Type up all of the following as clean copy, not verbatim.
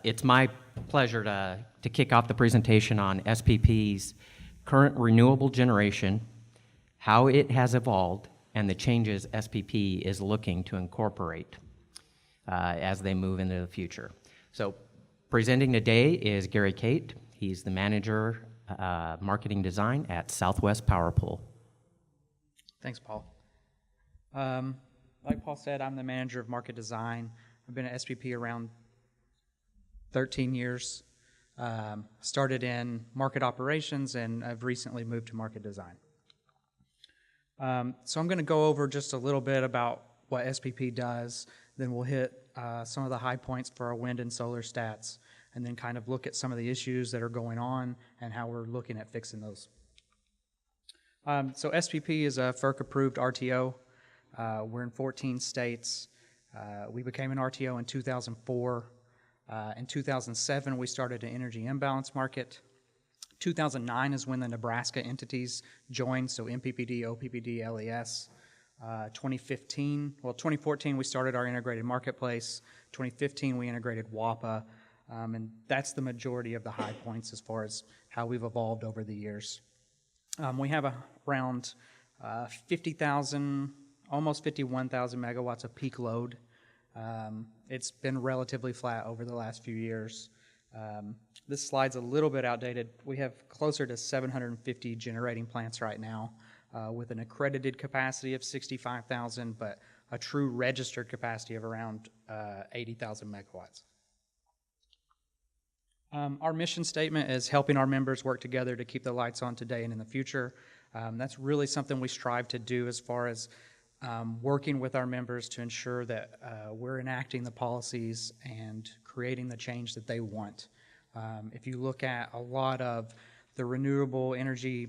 It's my pleasure to kick off the presentation on SPP's current renewable generation, how it has evolved, and the changes SPP is looking to incorporate as they move into the future. So presenting today is Gary Cate. He's the manager marketing design at Southwest Power Pool. Thanks, Paul. Like Paul said, I'm the manager of market design. I've been at SPP around 13 years. Started in market operations, and I've recently moved to market design. So I'm going to go over just a little bit about what SPP does, then we'll hit some of the high points for our wind and solar stats, and then kind of look at some of the issues that are going on and how we're looking at fixing those. So SPP is a FERC-approved RTO. We're in 14 states. We became an RTO in 2004. In 2007, we started an energy imbalance market. 2009 is when the Nebraska entities joined, so MPPD, OPPD, LES. 2014, we started our integrated marketplace. 2015, we integrated WAPA, and that's the majority of the high points as far as how we've evolved over the years. We have around 50,000, almost 51,000 megawatts of peak load. It's been relatively flat over the last few years. This slide's a little bit outdated. We have closer to 750 generating plants right now with an accredited capacity of 65,000, but a true registered capacity of around 80,000 megawatts. Our mission statement is helping our members work together to keep the lights on today and in the future. That's really something we strive to do as far as working with our members to ensure that we're enacting the policies and creating the change that they want. If you look at a lot of the renewable energy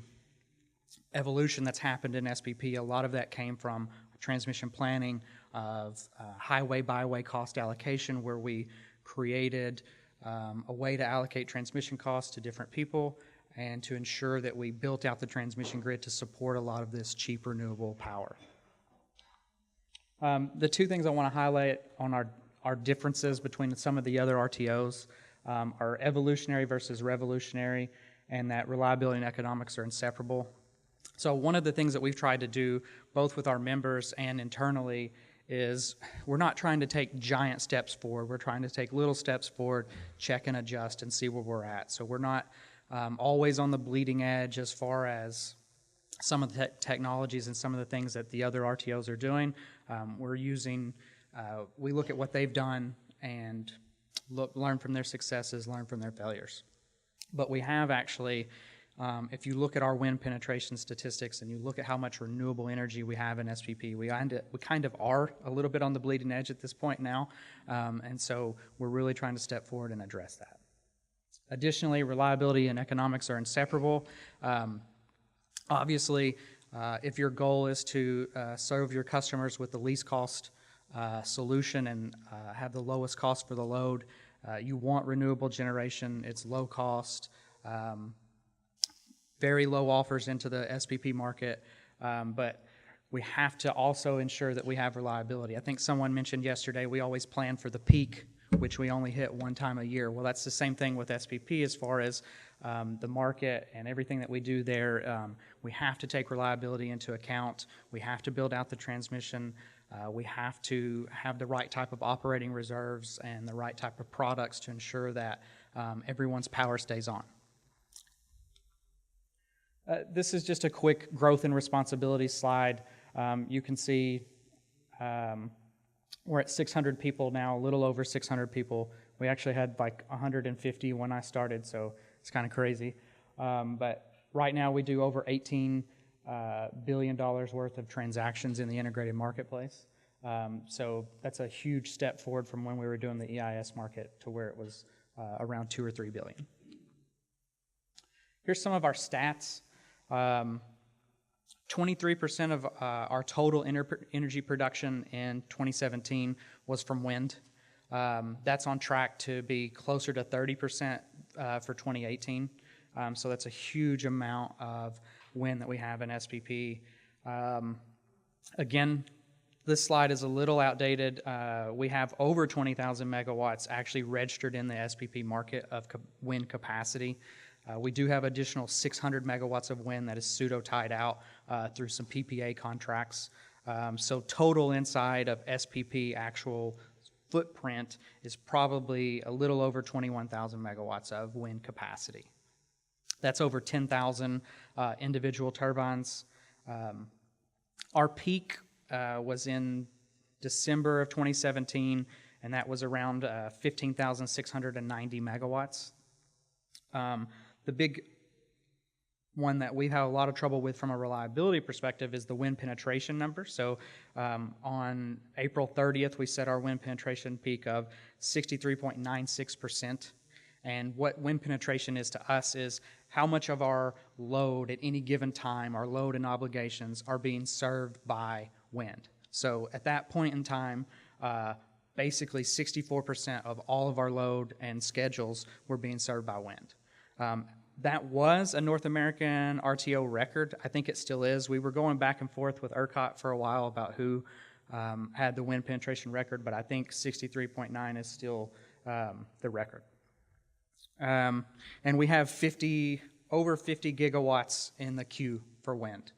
evolution that's happened in SPP, a lot of that came from transmission planning of highway byway cost allocation, where we created a way to allocate transmission costs to different people and to ensure that we built out the transmission grid to support a lot of this cheap renewable power. The two things I want to highlight on our differences between some of the other RTOs are evolutionary versus revolutionary, and that reliability and economics are inseparable. So one of the things that we've tried to do, both with our members and internally, is we're not trying to take giant steps forward. We're trying to take little steps forward, check and adjust, and see where we're at. So we're not always on the bleeding edge as far as some of the technologies and some of the things that the other RTOs are doing. We look at what they've done and learn from their successes, learn from their failures. But we have actually, if you look at our wind penetration statistics and you look at how much renewable energy we have in SPP, we kind of are a little bit on the bleeding edge at this point now, and so we're really trying to step forward and address that. Additionally, reliability and economics are inseparable. Obviously, if your goal is to serve your customers with the least cost solution and have the lowest cost for the load, you want renewable generation. It's low cost, very low offers into the SPP market, but we have to also ensure that we have reliability. I think someone mentioned yesterday we always plan for the peak, which we only hit one time a year. Well, that's the same thing with SPP as far as the market and everything that we do there. We have to take reliability into account. We have to build out the transmission. We have to have the right type of operating reserves and the right type of products to ensure that everyone's power stays on. This is just a quick growth and responsibility slide. You can see we're at 600 people now, a little over 600 people. We actually had like 150 when I started, so it's kind of crazy. But right now we do over $18 billion worth of transactions in the integrated marketplace. So that's a huge step forward from when we were doing the EIS market to where it was around 2 or 3 billion. Here's some of our stats. 23% of our total energy production in 2017 was from wind. That's on track to be closer to 30% for 2018. So that's a huge amount of wind that we have in SPP. Again, This slide is a little outdated. We have over 20,000 megawatts actually registered in the SPP market of wind capacity. We do have additional 600 megawatts of wind that is pseudo-tied out through some PPA contracts. So total inside of SPP actual footprint is probably a little over 21,000 megawatts of wind capacity. That's over 10,000 individual turbines. Our peak was in December of 2017, and that was around 15,690 megawatts. The big one that we've had a lot of trouble with from a reliability perspective is the wind penetration number. So on April 30th, we set our wind penetration peak of 63.96%. And what wind penetration is to us is how much of our load at any given time, our load and obligations, are being served by wind. So at that point in time, basically 64% of all of our load and schedules were being served by wind. That was a North American RTO record. I think it still is. We were going back and forth with ERCOT for a while about who had the wind penetration record, but I think 63.9 is still the record. And we have over 50 gigawatts in the queue for wind.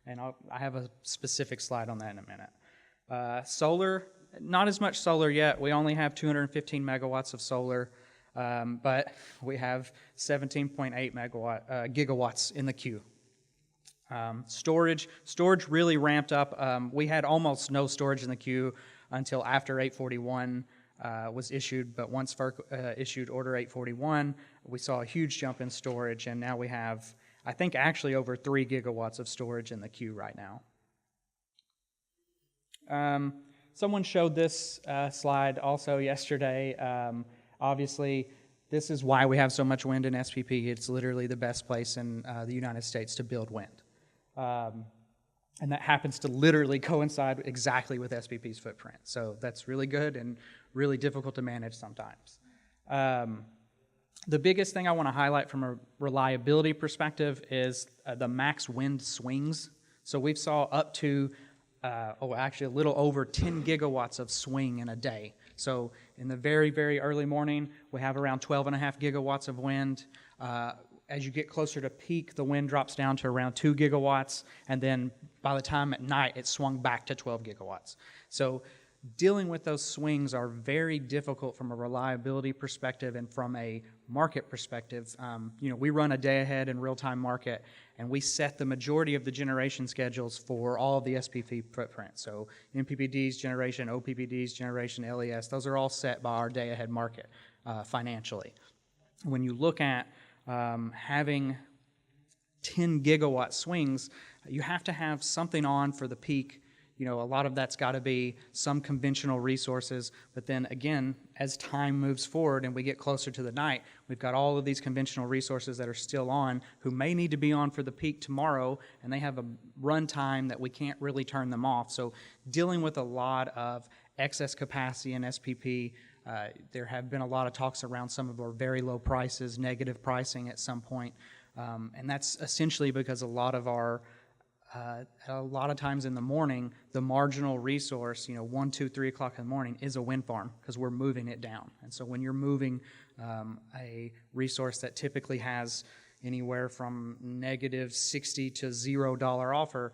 And I have a specific slide on that in a minute. Solar, not as much solar yet. We only have 215 megawatts of solar, but we have 17.8 gigawatts in the queue. Storage really ramped up. We had almost no storage in the queue until after 841 was issued, but once FERC issued Order 841, we saw a huge jump in storage, and now we have, I think, actually over 3 gigawatts of storage in the queue right now. Someone showed this slide also yesterday. Obviously, this is why we have so much wind in SPP. It's literally the best place in the United States to build wind. And that happens to literally coincide exactly with SPP's footprint. So that's really good and really difficult to manage sometimes. The biggest thing I want to highlight from a reliability perspective is the max wind swings. So we've saw up to, actually a little over 10 gigawatts of swing in a day. So in the very, very early morning, we have around 12.5 gigawatts of wind. As you get closer to peak, the wind drops down to around 2 gigawatts, and then by the time at night, it swung back to 12 gigawatts. So dealing with those swings are very difficult from a reliability perspective and from a market perspective. We run a day-ahead and real-time market, and we set the majority of the generation schedules for all of the SPP footprint. So MPPD's generation, OPPD's generation, LES, those are all set by our day-ahead market financially. When you look at having 10 gigawatt swings, you have to have something on for the peak. A lot of that's got to be some conventional resources, but then again, as time moves forward and we get closer to the night, we've got all of these conventional resources that are still on who may need to be on for the peak tomorrow, and they have a run time that we can't really turn them off. So dealing with a lot of excess capacity in SPP, there have been a lot of talks around some of our very low prices, negative pricing at some point, and that's essentially because a lot of times in the morning, the marginal resource, 1, 2, 3 o'clock in the morning is a wind farm because we're moving it down. And so when you're moving a resource that typically has anywhere from negative 60 to $0 offer,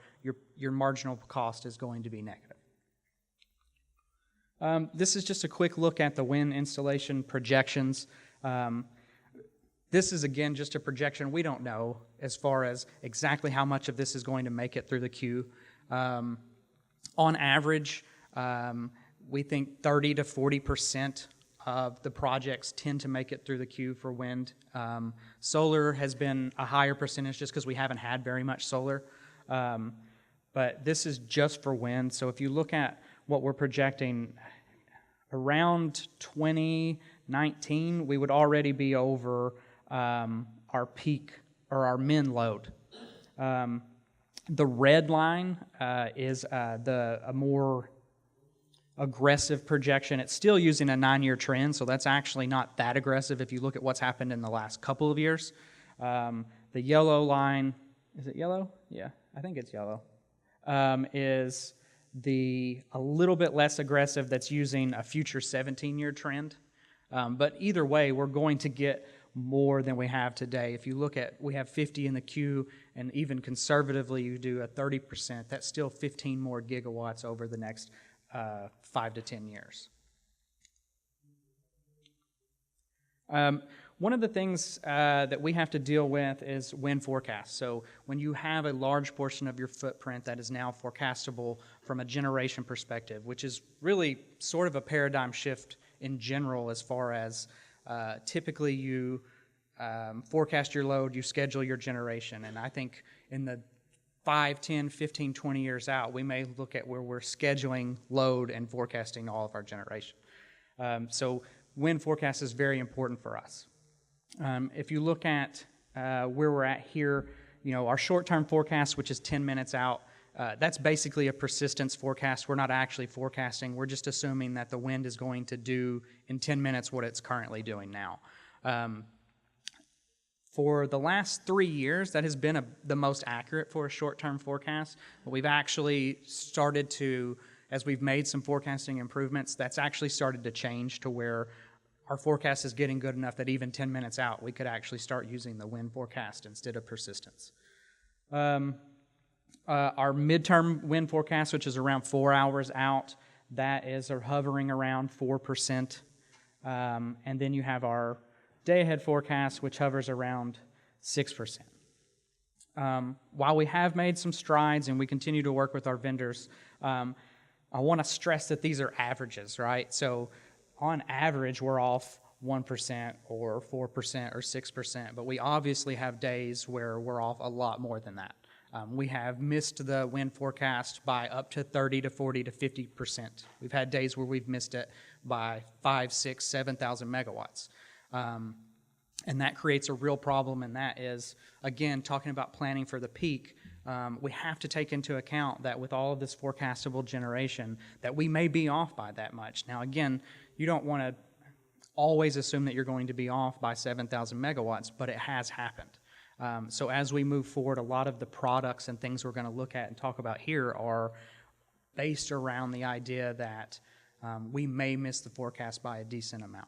your marginal cost is going to be negative. This is just a quick look at the wind installation projections. This is, again, just a projection. We don't know as far as exactly how much of this is going to make it through the queue. On average, we think 30 to 40% of the projects tend to make it through the queue for wind. Solar has been a higher percentage just because we haven't had very much solar. But this is just for wind. So if you look at what we're projecting, around 2019, we would already be over our peak or our min load. The red line is a more aggressive projection. It's still using a 9-year trend, so that's actually not that aggressive if you look at what's happened in the last couple of years. The yellow line, is it yellow? Yeah, I think it's yellow, is a little bit less aggressive that's using a future 17-year trend. But either way, we're going to get more than we have today. If you look at, we have 50 in the queue, and even conservatively you do a 30%, that's still 15 more gigawatts over the next 5 to 10 years. One of the things that we have to deal with is wind forecasts. So when you have a large portion of your footprint that is now forecastable from a generation perspective, which is really sort of a paradigm shift in general as far as typically you forecast your load, you schedule your generation. And I think in the 5, 10, 15, 20 years out, we may look at where we're scheduling load and forecasting all of our generation. So wind forecast is very important for us. If you look at where we're at here, our short-term forecast, which is 10 minutes out, that's basically a persistence forecast. We're not actually forecasting. We're just assuming that the wind is going to do in 10 minutes what it's currently doing now. For the last 3 years, that has been the most accurate for a short-term forecast. But we've actually started to, as we've made some forecasting improvements, that's actually started to change to where our forecast is getting good enough that even 10 minutes out, we could actually start using the wind forecast instead of persistence. Our midterm wind forecast, which is around 4 hours out, that is hovering around 4%. And then you have our day-ahead forecast, which hovers around 6%. While we have made some strides and we continue to work with our vendors, I want to stress that these are averages, right? So on average, we're off 1% or 4% or 6%, but we obviously have days where we're off a lot more than that. We have missed the wind forecast by up to 30 to 40 to 50%. We've had days where we've missed it by 5, 6, 7,000 megawatts. And that creates a real problem, and that is, again, talking about planning for the peak, we have to take into account that with all of this forecastable generation, that we may be off by that much. Now, again, you don't want to always assume that you're going to be off by 7,000 megawatts, but it has happened. So as we move forward, a lot of the products and things we're going to look at and talk about here are based around the idea that we may miss the forecast by a decent amount.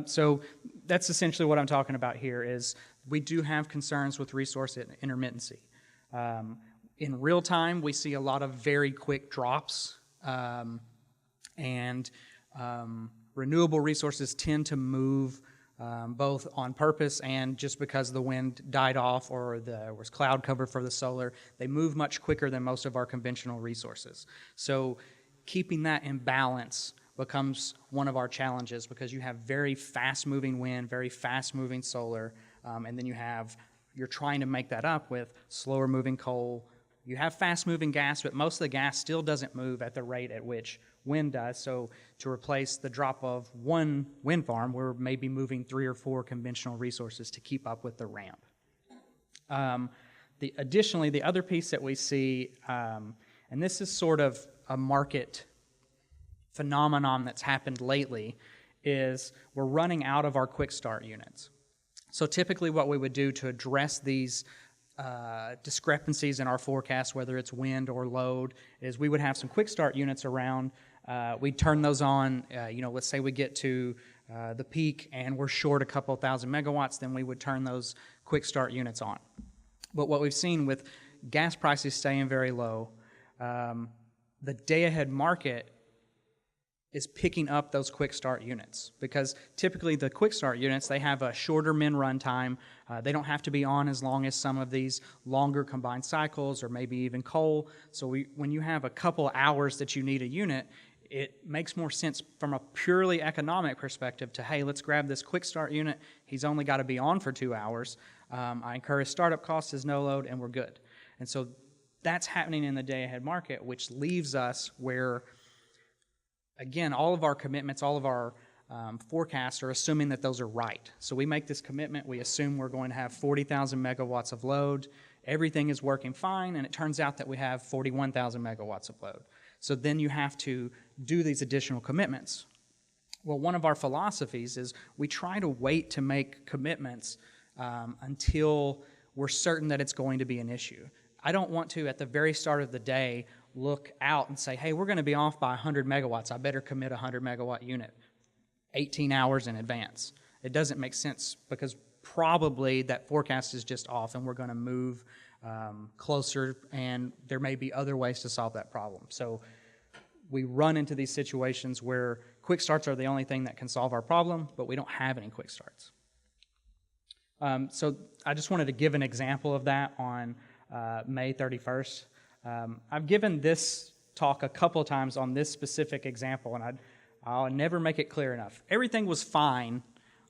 So that's essentially what I'm talking about here is we do have concerns with resource intermittency. In real time, we see a lot of very quick drops, and renewable resources tend to move both on purpose and just because the wind died off or there was cloud cover for the solar. They move much quicker than most of our conventional resources. So keeping that in balance becomes one of our challenges because you have very fast-moving wind, very fast-moving solar, and then you're trying to make that up with slower-moving coal. You have fast-moving gas, but most of the gas still doesn't move at the rate at which wind does. So to replace the drop of one wind farm, we're maybe moving 3 or 4 conventional resources to keep up with the ramp. Additionally, the other piece that we see, and this is sort of a market phenomenon that's happened lately, is we're running out of our quick start units. So typically what we would do to address these discrepancies in our forecast, whether it's wind or load, is we would have some quick start units around. We'd turn those on, let's say we get to the peak and we're short a couple thousand megawatts, then we would turn those quick start units on. But what we've seen with gas prices staying very low, the day-ahead market is picking up those quick start units because typically the quick start units, they have a shorter min run time. They don't have to be on as long as some of these longer combined cycles or maybe even coal. So when you have a couple hours that you need a unit, it makes more sense from a purely economic perspective to, hey, let's grab this quick start unit. He's only got to be on for 2 hours. I incur his startup cost, his no load, and we're good. And so that's happening in the day ahead market, which leaves us where, again, all of our commitments, all of our forecasts are assuming that those are right. So we make this commitment, we assume we're going to have 40,000 megawatts of load, everything is working fine, and it turns out that we have 41,000 megawatts of load. So then you have to do these additional commitments. Well, one of our philosophies is we try to wait to make commitments until we're certain that it's going to be an issue. I don't want to, at the very start of the day, look out and say, hey, we're going to be off by 100 megawatts. I better commit a 100 megawatt unit 18 hours in advance. It doesn't make sense because probably that forecast is just off and we're going to move closer, and there may be other ways to solve that problem. So we run into these situations where quick starts are the only thing that can solve our problem, but we don't have any quick starts. So I just wanted to give an example of that on May 31st. I've given this talk a couple of times on this specific example, and I'll never make it clear enough. Everything was fine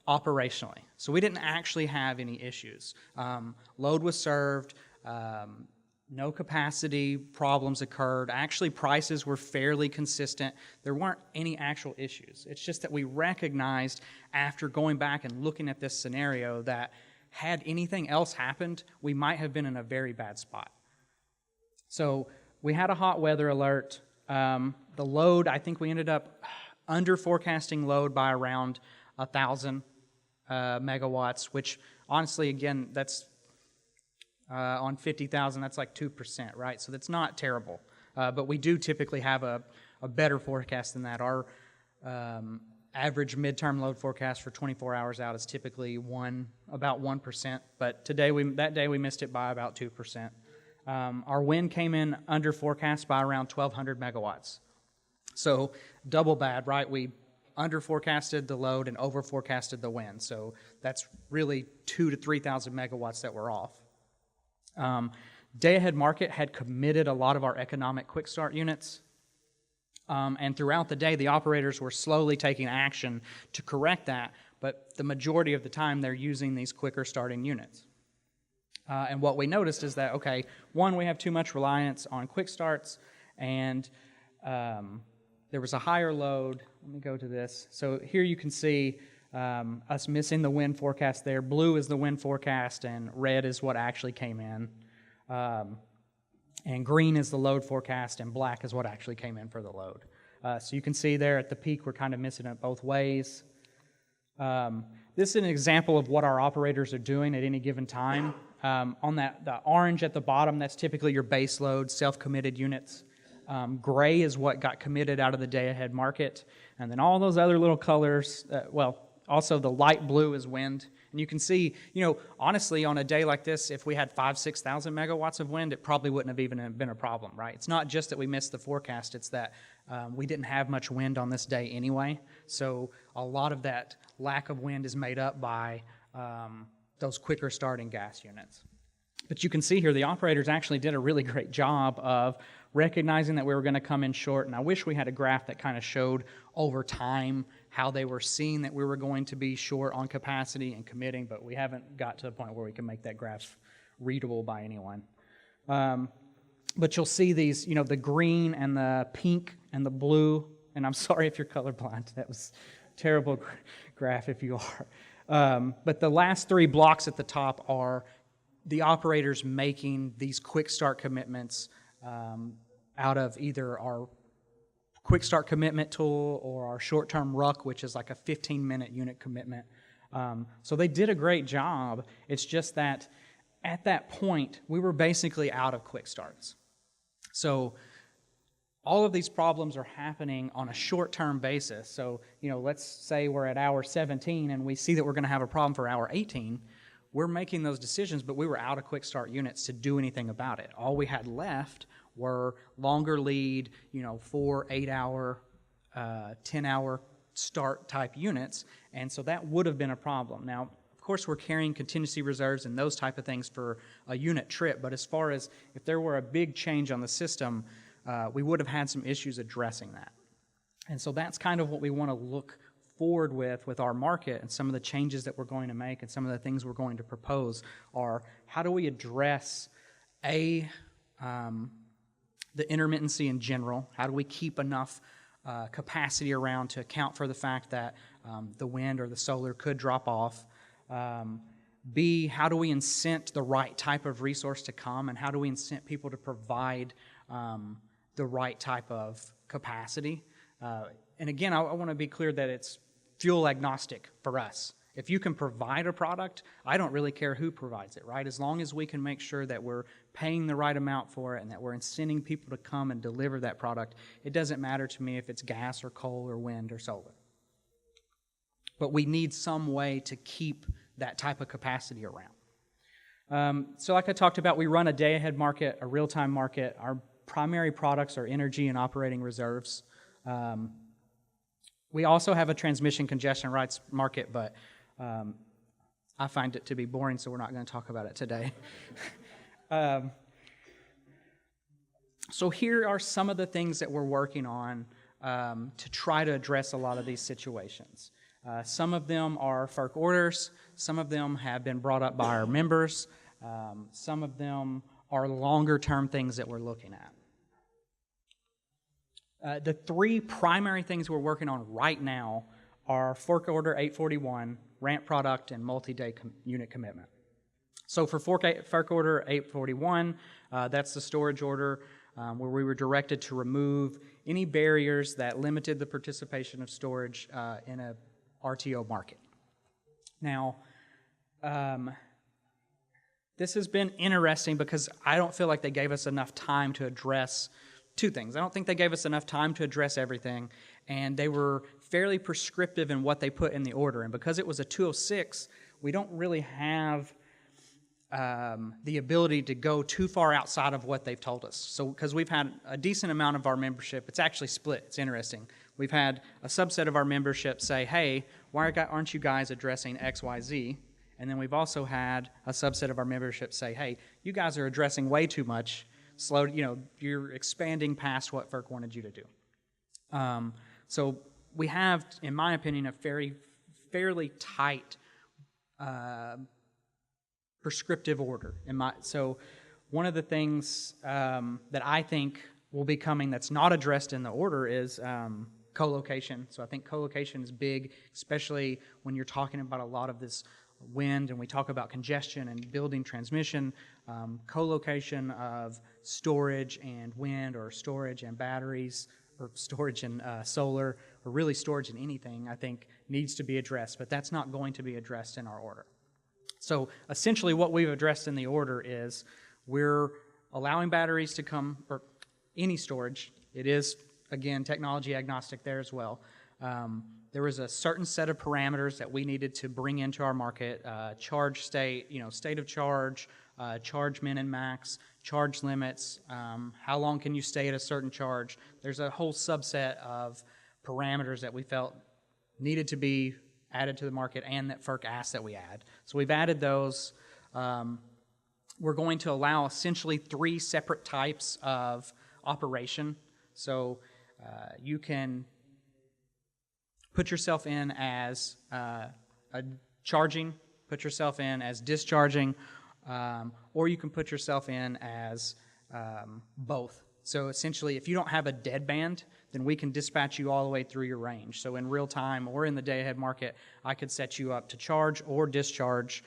operationally, so we didn't actually have any issues. Load was served, no capacity problems occurred. Actually, prices were fairly consistent. There weren't any actual issues. It's just that we recognized after going back and looking at this scenario that had anything else happened, we might have been in a very bad spot. So we had a hot weather alert. The load, I think we ended up under forecasting load by around 1,000 megawatts, which honestly, again, that's on 50,000, that's like 2%, right? So that's not terrible. But we do typically have a better forecast than that. Our average midterm load forecast for 24 hours out is typically about 1%, but that day we missed it by about 2%. Our wind came in under forecast by around 1,200 megawatts. So double bad, right? We under forecasted the load and over forecasted the wind. So that's really 2,000 to 3,000 megawatts that were off. Day ahead market had committed a lot of our economic quick start units. And throughout the day, the operators were slowly taking action to correct that, but the majority of the time they're using these quicker starting units. And what we noticed is that, okay, one, we have too much reliance on quick starts, and there was a higher load. Let me go to this. So here you can see us missing the wind forecast there. Blue is the wind forecast, and red is what actually came in. And green is the load forecast, and black is what actually came in for the load. So you can see there at the peak, we're kind of missing it both ways. This is an example of what our operators are doing at any given time. On the orange at the bottom, that's typically your base load, self-committed units. Gray is what got committed out of the day-ahead market. And then all those other little colors, also the light blue is wind. And you can see, honestly, on a day like this, if we had 5,000 to 6,000 megawatts of wind, it probably wouldn't have even been a problem, right? It's not just that we missed the forecast, it's that we didn't have much wind on this day anyway. So a lot of that lack of wind is made up by those quicker starting gas units. But you can see here the operators actually did a really great job of recognizing that we were going to come in short, and I wish we had a graph that kind of showed over time how they were seeing that we were going to be short on capacity and committing, but we haven't got to the point where we can make that graph readable by anyone. But you'll see these, the green and the pink and the blue, and I'm sorry if you're colorblind. That was a terrible graph if you are. But the last three blocks at the top are the operators making these quick start commitments out of either our quick start commitment tool or our short-term RUC, which is like a 15-minute unit commitment. So they did a great job. It's just that at that point, we were basically out of quick starts. So all of these problems are happening on a short-term basis. So, let's say we're at hour 17 and we see that we're going to have a problem for hour 18. We're making those decisions, but we were out of quick start units to do anything about it. All we had left were longer lead, 4, 8 hour, 10 hour start type units, and so that would have been a problem. Now, of course, we're carrying contingency reserves and those type of things for a unit trip, but as far as if there were a big change on the system, we would have had some issues addressing that. And so that's kind of what we want to look forward with our market, and some of the changes that we're going to make and some of the things we're going to propose are how do we address the intermittency in general? How do we keep enough capacity around to account for the fact that the wind or the solar could drop off? B, how do we incent the right type of resource to come, and how do we incent people to provide the right type of capacity? And again, I want to be clear that it's fuel agnostic for us. If you can provide a product, I don't really care who provides it, right? As long as we can make sure that we're paying the right amount for it and that we're incenting people to come and deliver that product, it doesn't matter to me if it's gas or coal or wind or solar. But we need some way to keep that type of capacity around. So like I talked about, we run a day-ahead market, a real-time market. Our primary products are energy and operating reserves. We also have a transmission congestion rights market, but I find it to be boring, so we're not going to talk about it today. So here are some of the things that we're working on to try to address a lot of these situations. Some of them are FERC orders. Some of them have been brought up by our members. Some of them are longer-term things that we're looking at. The three primary things we're working on right now are FERC Order 841, ramp product, and multi-day unit commitment. So for FERC Order 841, that's the storage order where we were directed to remove any barriers that limited the participation of storage in a RTO market. Now, this has been interesting because I don't feel like they gave us enough time to address two things. I don't think they gave us enough time to address everything, and they were fairly prescriptive in what they put in the order. And because it was a 206, we don't really have the ability to go too far outside of what they've told us. So because we've had a decent amount of our membership, it's actually split. It's interesting. We've had a subset of our membership say, hey, why aren't you guys addressing X, Y, Z? And then we've also had a subset of our membership say, hey, you guys are addressing way too much. You're expanding past what FERC wanted you to do. So we have, in my opinion, a fairly tight prescriptive order. So one of the things that I think will be coming that's not addressed in the order is co-location. So I think co-location is big, especially when you're talking about a lot of this wind and we talk about congestion and building transmission. Co-location of storage and wind, or storage and batteries, or storage and solar, or really storage in anything, I think needs to be addressed, but that's not going to be addressed in our order. So essentially what we've addressed in the order is we're allowing batteries to come, or any storage. It is, again, technology agnostic there as well. There was a certain set of parameters that we needed to bring into our market, charge state, state of charge, charge min and max, charge limits, how long can you stay at a certain charge. There's a whole subset of parameters that we felt needed to be added to the market and that FERC asked that we add. So we've added those. We're going to allow essentially 3 separate types of operation. So you can put yourself in as charging, put yourself in as discharging, or you can put yourself in as both. So essentially, if you don't have a deadband, then we can dispatch you all the way through your range. So in real time or in the day-ahead market, I could set you up to charge or discharge,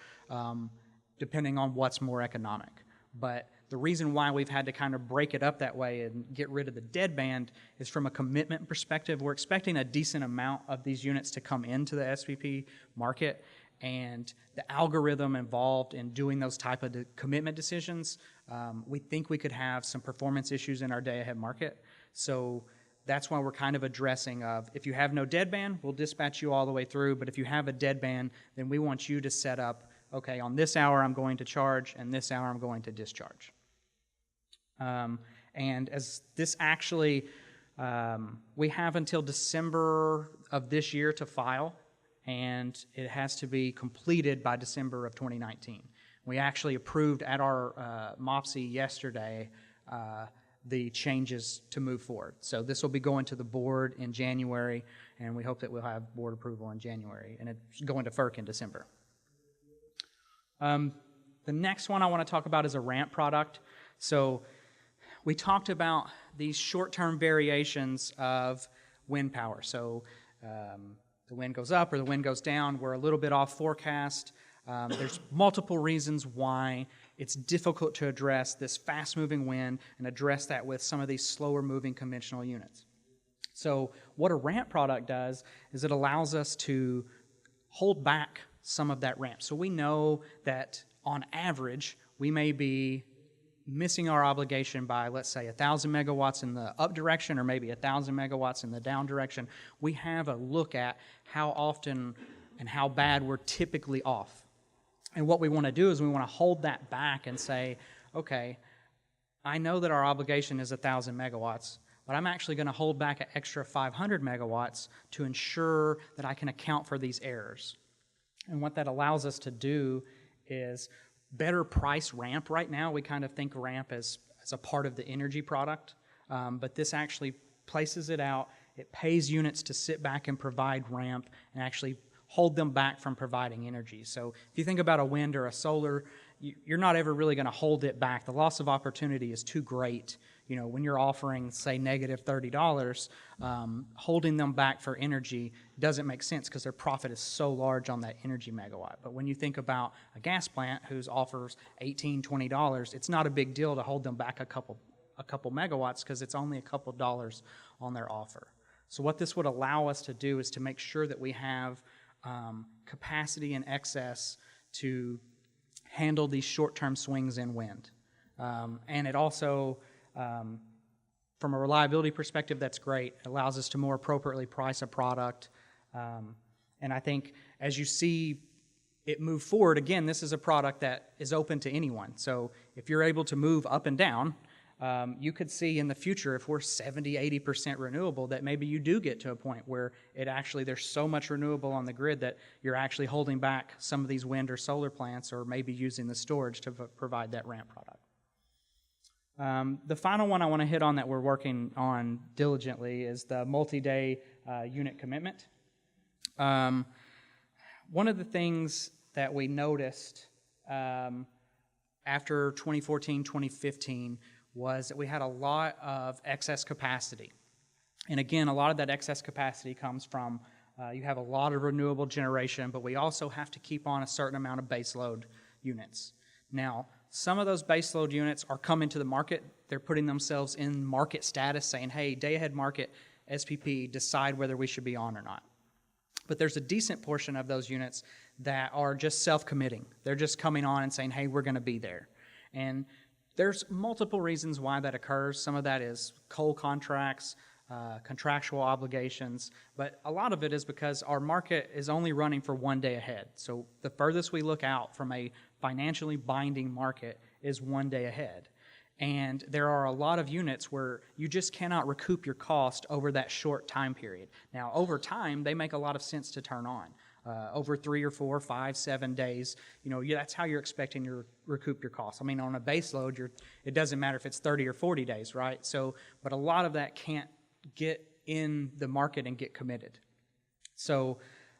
depending on what's more economic. But the reason why we've had to kind of break it up that way and get rid of the deadband is from a commitment perspective. We're expecting a decent amount of these units to come into the SPP market, and the algorithm involved in doing those type of commitment decisions, we think we could have some performance issues in our day-ahead market. So that's why we're kind of addressing if you have no deadband, we'll dispatch you all the way through, but if you have a deadband, then we want you to set up, okay, on this hour I'm going to charge, and this hour I'm going to discharge. And as this actually, we have until December of this year to file, and it has to be completed by December of 2019. We actually approved at our MOPSI yesterday the changes to move forward. So this will be going to the board in January, and we hope that we'll have board approval in January, and it's going to FERC in December. The next one I want to talk about is a ramp product. So we talked about these short-term variations of wind power. So the wind goes up or the wind goes down. We're a little bit off forecast. There's multiple reasons why it's difficult to address this fast-moving wind and address that with some of these slower-moving conventional units. So what a ramp product does is it allows us to hold back some of that ramp. So we know that on average, we may be missing our obligation by, let's say, 1,000 megawatts in the up direction or maybe 1,000 megawatts in the down direction. We have a look at how often and how bad we're typically off. And what we want to do is we want to hold that back and say, okay, I know that our obligation is 1,000 megawatts, but I'm actually going to hold back an extra 500 megawatts to ensure that I can account for these errors. And what that allows us to do is better price ramp. Right now, we kind of think ramp as a part of the energy product, but this actually places it out. It pays units to sit back and provide ramp and actually hold them back from providing energy. So if you think about a wind or a solar, you're not ever really going to hold it back. The loss of opportunity is too great. You know, when you're offering, say, negative $30, holding them back for energy doesn't make sense because their profit is so large on that energy megawatt. But when you think about a gas plant who offers $18, $20, it's not a big deal to hold them back a couple megawatts because it's only a couple dollars on their offer. So what this would allow us to do is to make sure that we have capacity in excess to handle these short-term swings in wind. And it also, from a reliability perspective, that's great. It allows us to more appropriately price a product. And I think as you see it move forward, again, this is a product that is open to anyone. So if you're able to move up and down, you could see in the future, if we're 70, 80% renewable, that maybe you do get to a point where it actually, there's so much renewable on the grid that you're actually holding back some of these wind or solar plants or maybe using the storage to provide that ramp product. The final one I want to hit on that we're working on diligently is the multi-day unit commitment. One of the things that we noticed after 2014, 2015 was that we had a lot of excess capacity. And again, a lot of that excess capacity comes from, you have a lot of renewable generation, but we also have to keep on a certain amount of baseload units. Now, some of those baseload units are coming to the market. They're putting themselves in market status, saying, hey, day-ahead market, SPP, decide whether we should be on or not. But there's a decent portion of those units that are just self-committing. They're just coming on and saying, hey, we're going to be there. And there's multiple reasons why that occurs. Some of that is coal contracts, contractual obligations, but a lot of it is because our market is only running for one day ahead. So the furthest we look out from a financially binding market is one day ahead. And there are a lot of units where you just cannot recoup your cost over that short time period. Now, over time, they make a lot of sense to turn on. Over 3 or 4, 5, 7 days, that's how you're expecting to recoup your costs. I mean, on a base load, it doesn't matter if it's 30 or 40 days, right? So, but a lot of that can't get in the market and get committed. So,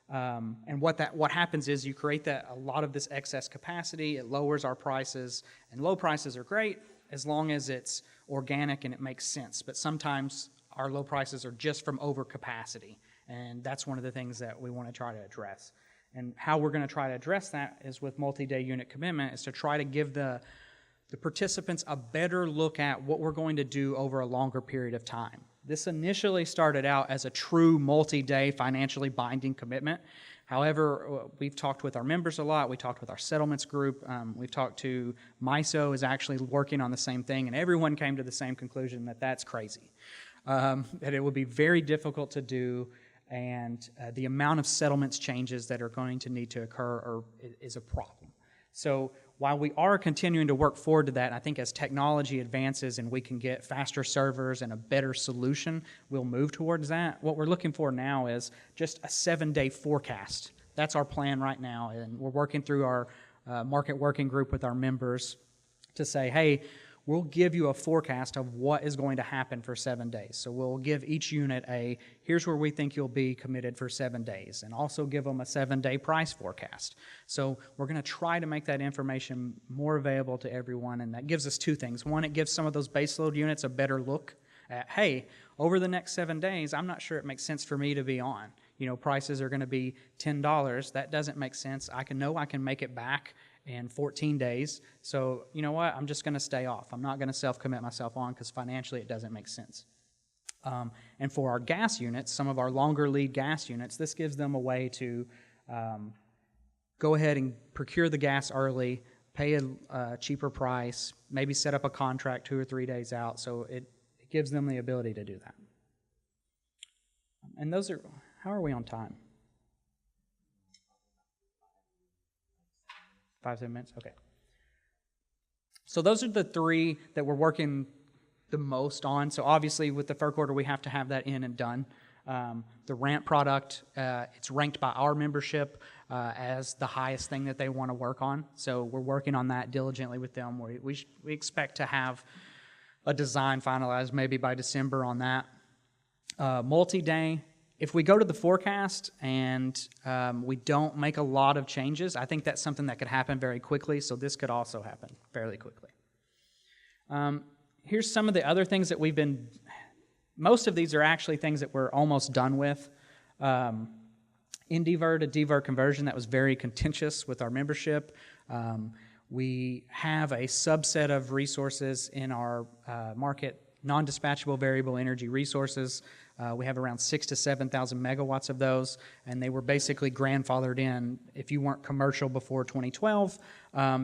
and what happens is you create a lot of this excess capacity. It lowers our prices, and low prices are great as long as it's organic and it makes sense. But sometimes our low prices are just from overcapacity. And that's one of the things that we want to try to address. And how we're going to try to address that is with multi-day unit commitment, is to try to give the participants a better look at what we're going to do over a longer period of time. This initially started out as a true multi-day financially binding commitment. However, we've talked with our members a lot. We talked with our settlements group. We've talked to MISO is actually working on the same thing, and everyone came to the same conclusion that that's crazy, that it would be very difficult to do. And the amount of settlements changes that are going to need to occur is a problem. So while we are continuing to work forward to that, I think as technology advances and we can get faster servers and a better solution, we'll move towards that. What we're looking for now is just a 7-day forecast. That's our plan right now, and we're working through our market working group with our members to say, hey, we'll give you a forecast of what is going to happen for 7 days. So we'll give each unit here's where we think you'll be committed for 7 days, and also give them a 7-day price forecast. So we're going to try to make that information more available to everyone, and that gives us two things. One, it gives some of those baseload units a better look at, hey, over the next 7 days, I'm not sure it makes sense for me to be on. Prices are going to be $10. That doesn't make sense. I can make it back in 14 days. So, you know what? I'm just going to stay off. I'm not going to self-commit myself on because financially it doesn't make sense. And for our gas units, some of our longer lead gas units, this gives them a way to go ahead and procure the gas early, pay a cheaper price, maybe set up a contract 2 or 3 days out, so it gives them the ability to do that. And those are, how are we on time? 5, 7 minutes? Okay. So those are the 3 that we're working the most on. So obviously with the FERC order, we have to have that in and done. The RAMP product, it's ranked by our membership as the highest thing that they want to work on. So we're working on that diligently with them. We expect to have a design finalized maybe by December on that. Multi-day, if we go to the forecast and we don't make a lot of changes, I think that's something that could happen very quickly, so this could also happen fairly quickly. Here's some of the other things that we've been, most of these are actually things that we're almost done with. NDVR to DVR conversion, that was very contentious with our membership. We have a subset of resources in our market, non-dispatchable variable energy resources. We have around 6,000 to 7,000 megawatts of those, and they were basically grandfathered in. If you weren't commercial before 2012,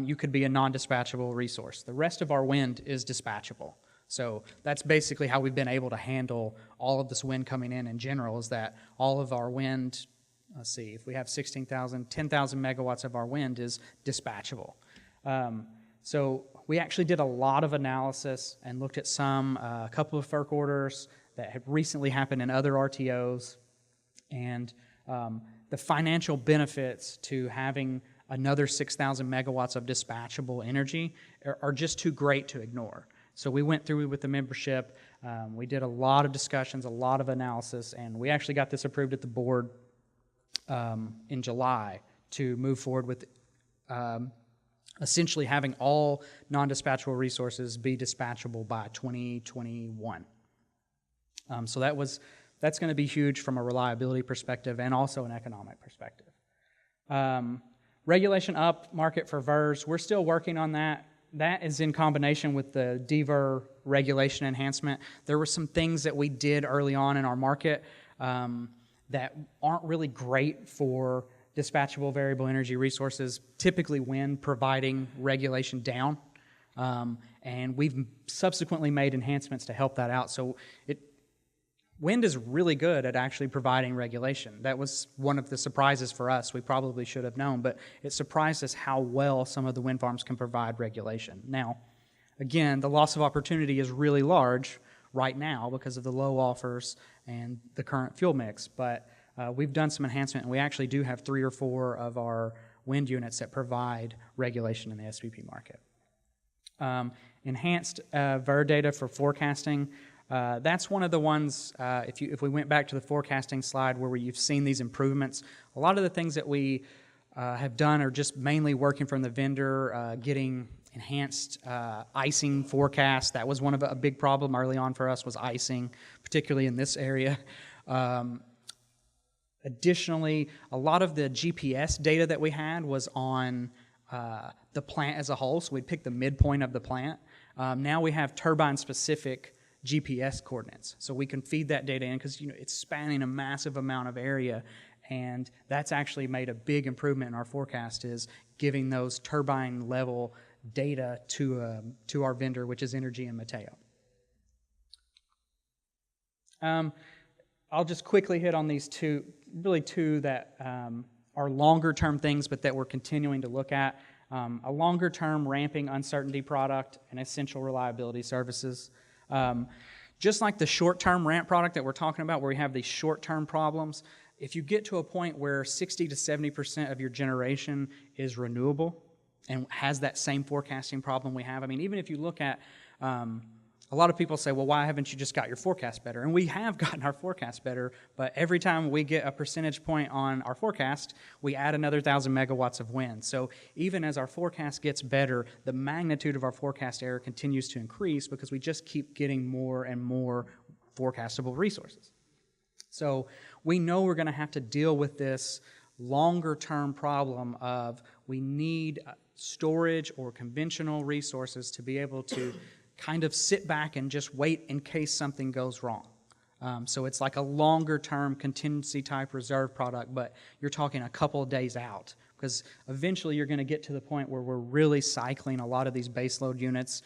you could be a non-dispatchable resource. The rest of our wind is dispatchable. So that's basically how we've been able to handle all of this wind coming in general, is that all of our wind, let's see, if we have 16,000, 10,000 megawatts of our wind is dispatchable. So we actually did a lot of analysis and looked at a couple of FERC orders that have recently happened in other RTOs, and the financial benefits to having another 6,000 megawatts of dispatchable energy are just too great to ignore. So we went through with the membership, we did a lot of discussions, a lot of analysis, and we actually got this approved at the board in July to move forward with essentially having all non-dispatchable resources be dispatchable by 2021. So that's going to be huge from a reliability perspective and also an economic perspective. Regulation up market for VERS, we're still working on that. That is in combination with the DVR regulation enhancement. There were some things that we did early on in our market that aren't really great for dispatchable variable energy resources, typically wind, providing regulation down. And we've subsequently made enhancements to help that out. So wind is really good at actually providing regulation. That was one of the surprises for us. We probably should have known, but it surprised us how well some of the wind farms can provide regulation. Now, again, the loss of opportunity is really large right now because of the low offers and the current fuel mix, but we've done some enhancement, and we actually do have 3 or 4 of our wind units that provide regulation in the SPP market. Enhanced VER data for forecasting. That's one of the ones, if we went back to the forecasting slide where you've seen these improvements, a lot of the things that we have done are just mainly working from the vendor, getting enhanced icing forecast. That was a big problem early on for us, was icing, particularly in this area. Additionally, a lot of the GPS data that we had was on the plant as a whole, so we'd pick the midpoint of the plant. Now we have turbine-specific GPS coordinates, so we can feed that data in because it's spanning a massive amount of area, and that's actually made a big improvement in our forecast, is giving those turbine-level data to our vendor, which is Energy and Mateo. I'll just quickly hit on these two that are longer-term things, but that we're continuing to look at. A longer-term ramping uncertainty product and essential reliability services. Just like the short-term ramp product that we're talking about, where we have these short-term problems, if you get to a point where 60 to 70% of your generation is renewable and has that same forecasting problem we have, I mean, even if you look at, a lot of people say, well, why haven't you just got your forecast better? And we have gotten our forecast better, but every time we get a percentage point on our forecast, we add another 1,000 megawatts of wind. So even as our forecast gets better, the magnitude of our forecast error continues to increase because we just keep getting more and more forecastable resources. So we know we're going to have to deal with this longer-term problem of we need storage or conventional resources to be able to kind of sit back and just wait in case something goes wrong. So it's like a longer-term contingency-type reserve product, but you're talking a couple of days out because eventually you're going to get to the point where we're really cycling a lot of these baseload units.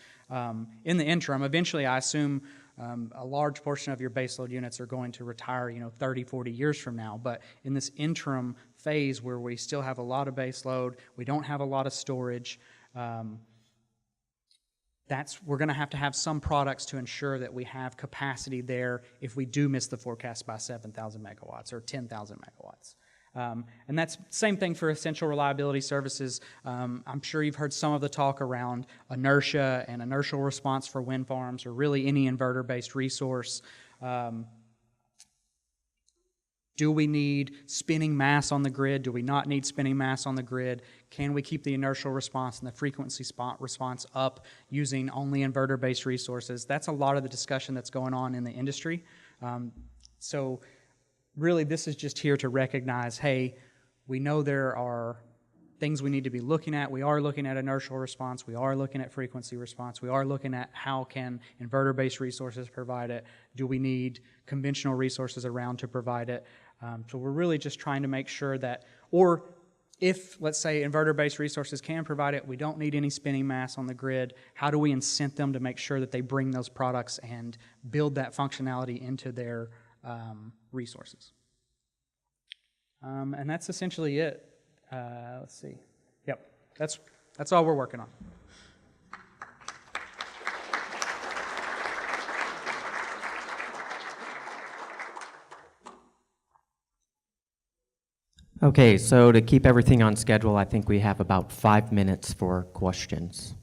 In the interim, eventually I assume a large portion of your baseload units are going to retire, 30, 40 years from now. But in this interim phase where we still have a lot of baseload, we don't have a lot of storage, we're going to have some products to ensure that we have capacity there if we do miss the forecast by 7,000 megawatts or 10,000 megawatts. And that's the same thing for essential reliability services. I'm sure you've heard some of the talk around inertia and inertial response for wind farms, or really any inverter-based resource. Do we need spinning mass on the grid? Do we not need spinning mass on the grid? Can we keep the inertial response and the frequency response up using only inverter-based resources? That's a lot of the discussion that's going on in the industry. So really, this is just here to recognize, hey, we know there are things we need to be looking at. We are looking at inertial response. We are looking at frequency response. We are looking at how can inverter-based resources provide it. Do we need conventional resources around to provide it? So we're really just trying to make sure that, or if, let's say, inverter-based resources can provide it, we don't need any spinning mass on the grid, how do we incent them to make sure that they bring those products and build that functionality into their resources? And that's essentially it. Let's see. Yep, that's all we're working on. Okay, so to keep everything on schedule, I think we have about 5 minutes for questions.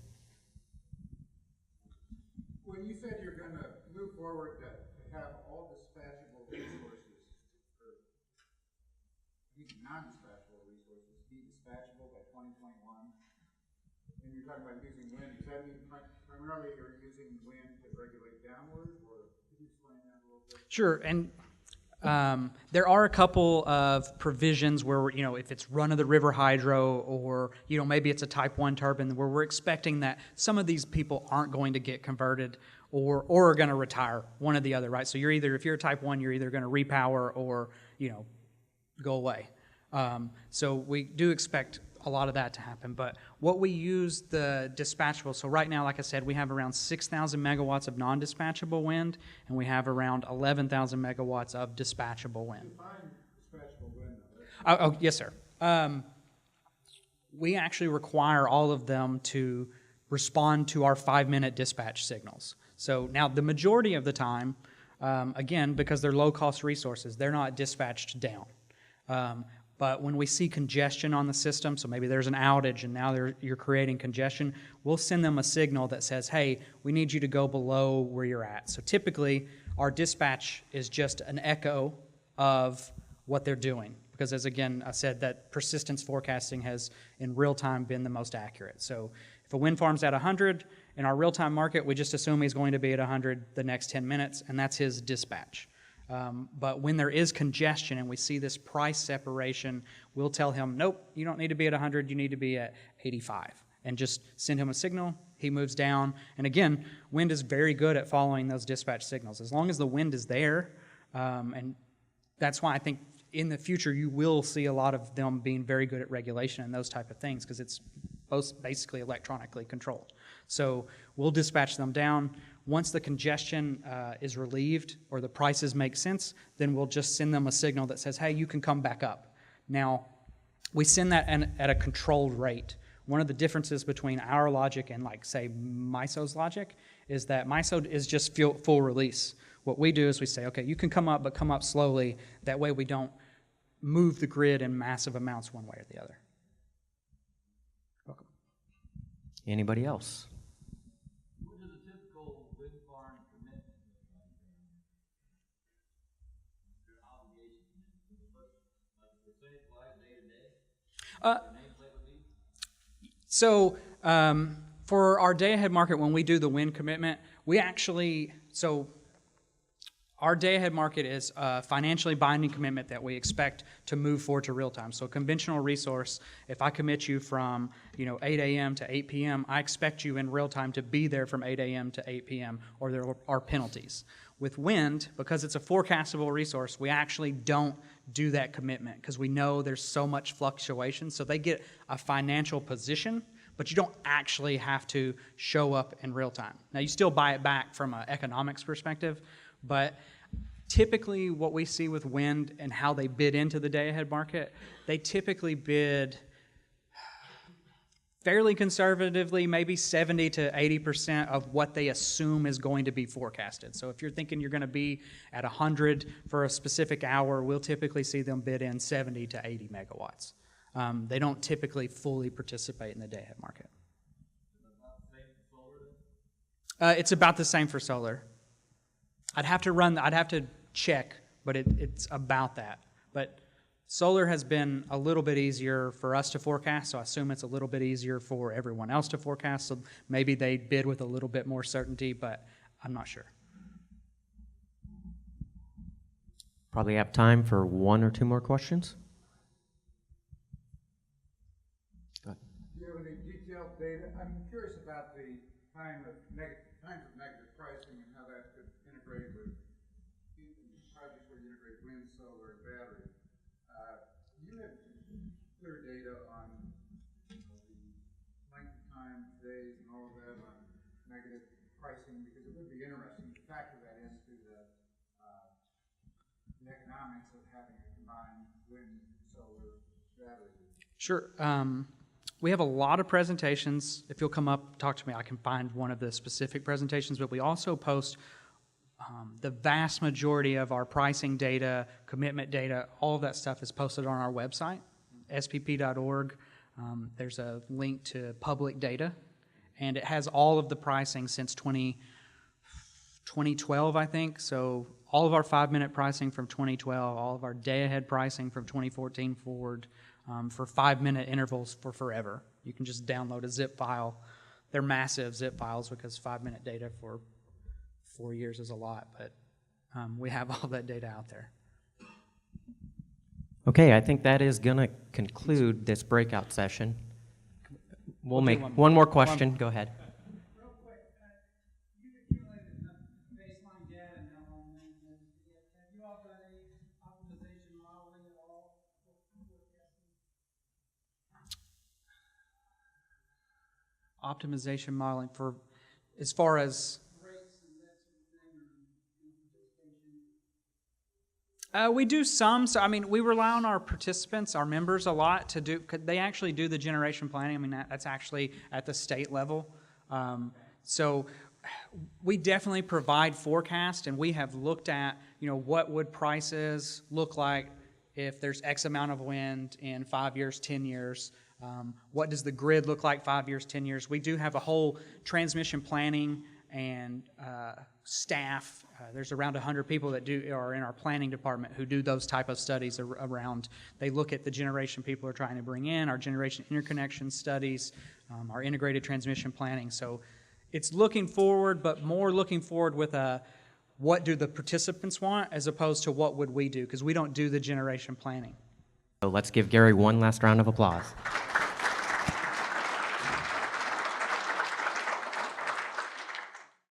When you said you're going to move forward to have all dispatchable resources, or non-dispatchable resources, be dispatchable by 2021, and you're talking about using wind, does that mean primarily you're using wind to regulate downward, or could you explain that a little bit? Sure, and there are a couple of provisions where, if it's run-of-the-river hydro, or, maybe it's a Type 1 turbine, where we're expecting that some of these people aren't going to get converted or are going to retire, one or the other, right? So if you're a Type 1, you're either going to repower or, go away. So we do expect a lot of that to happen. But what we use the dispatchable, so right now, like I said, we have around 6,000 megawatts of non-dispatchable wind, and we have around 11,000 megawatts of dispatchable wind. Define dispatchable wind, though. Oh, yes, sir. We actually require all of them to respond to our 5-minute dispatch signals. So now the majority of the time, again, because they're low-cost resources, they're not dispatched down. But when we see congestion on the system, so maybe there's an outage and now you're creating congestion, we'll send them a signal that says, hey, we need you to go below where you're at. So typically, our dispatch is just an echo of what they're doing. Because as again, I said that persistence forecasting has in real time been the most accurate. So if a wind farm's at 100, in our real-time market, we just assume he's going to be at 100 the next 10 minutes, and that's his dispatch. But when there is congestion and we see this price separation, we'll tell him, nope, you don't need to be at 100, you need to be at 85. And just send him a signal, he moves down. And again, wind is very good at following those dispatch signals. As long as the wind is there, and that's why I think in the future you will see a lot of them being very good at regulation and those type of things, because it's both basically electronically controlled. So we'll dispatch them down. Once the congestion is relieved or the prices make sense, then we'll just send them a signal that says, hey, you can come back up. Now, we send that at a controlled rate. One of the differences between our logic and, like, say, MISO's logic is that MISO is just full release. What we do is we say, okay, you can come up, but come up slowly. That way we don't move the grid in massive amounts one way or the other. Welcome. Anybody else? What is a typical wind farm commitment? Your obligation commitment? Like percentage-wise, day to day? Nameplate would be? So for our day-ahead market, when we do the wind commitment, we actually, so our day-ahead market is a financially binding commitment that we expect to move forward to real time. So a conventional resource, if I commit you from 8 a.m. to 8 p.m., I expect you in real time to be there from 8 a.m. to 8 p.m., or there are penalties. With wind, because it's a forecastable resource, we actually don't do that commitment because we know there's so much fluctuation. So they get a financial position, but you don't actually have to show up in real time. Now, you still buy it back from an economics perspective, but typically what we see with wind and how they bid into the day-ahead market, they typically bid fairly conservatively, maybe 70 to 80% of what they assume is going to be forecasted. So if you're thinking you're going to be at 100 for a specific hour, we'll typically see them bid in 70 to 80 megawatts. They don't typically fully participate in the day-ahead market. It's about the same for solar. I'd have to check, but it's about that. But solar has been a little bit easier for us to forecast, so I assume it's a little bit easier for everyone else to forecast, so maybe they bid with a little bit more certainty, but I'm not sure. Probably have time for one or two more questions. Go ahead. Do you have any detailed data? I'm curious about the times of negative pricing and how that could integrate with projects where you integrate wind, solar, and battery. Do you have clear data on the length of time, days, and all of that on negative pricing? Because it would be interesting to factor that into the economics of having a combined wind, solar, battery. Sure. We have a lot of presentations. If you'll come up, talk to me, I can find one of the specific presentations, but we also post the vast majority of our pricing data, commitment data, all of that stuff is posted on our website, spp.org. There's a link to public data, and it has all of the pricing since 2012, I think. So all of our 5-minute pricing from 2012, all of our day-ahead pricing from 2014 forward, for 5-minute intervals for forever. You can just download a zip file. They're massive zip files because 5-minute data for 4 years is a lot, but we have all that data out there. Okay, I think that is going to conclude this breakout session. We'll make one more question. Go ahead. Real quick, you've accumulated enough baseline data now on maintenance. Have you all done any optimization modeling at all for forecasting? Optimization modeling for, as far as Rates and that sort of thing, or participation? we do some. So I mean, we rely on our participants, our members, a lot to do. They actually do the generation planning. I mean, that's actually at the state level. So we definitely provide forecast, and we have looked at, what would prices look like if there's X amount of wind in 5 years, 10 years. What does the grid look like 5 years, 10 years? We do have a whole transmission planning and staff. There's around 100 people that are in our planning department who do those type of studies around. They look at the generation people are trying to bring in, our generation interconnection studies, our integrated transmission planning. So it's looking forward, but more looking forward with what do the participants want as opposed to what would we do, because we don't do the generation planning. So let's give Gary one last round of applause.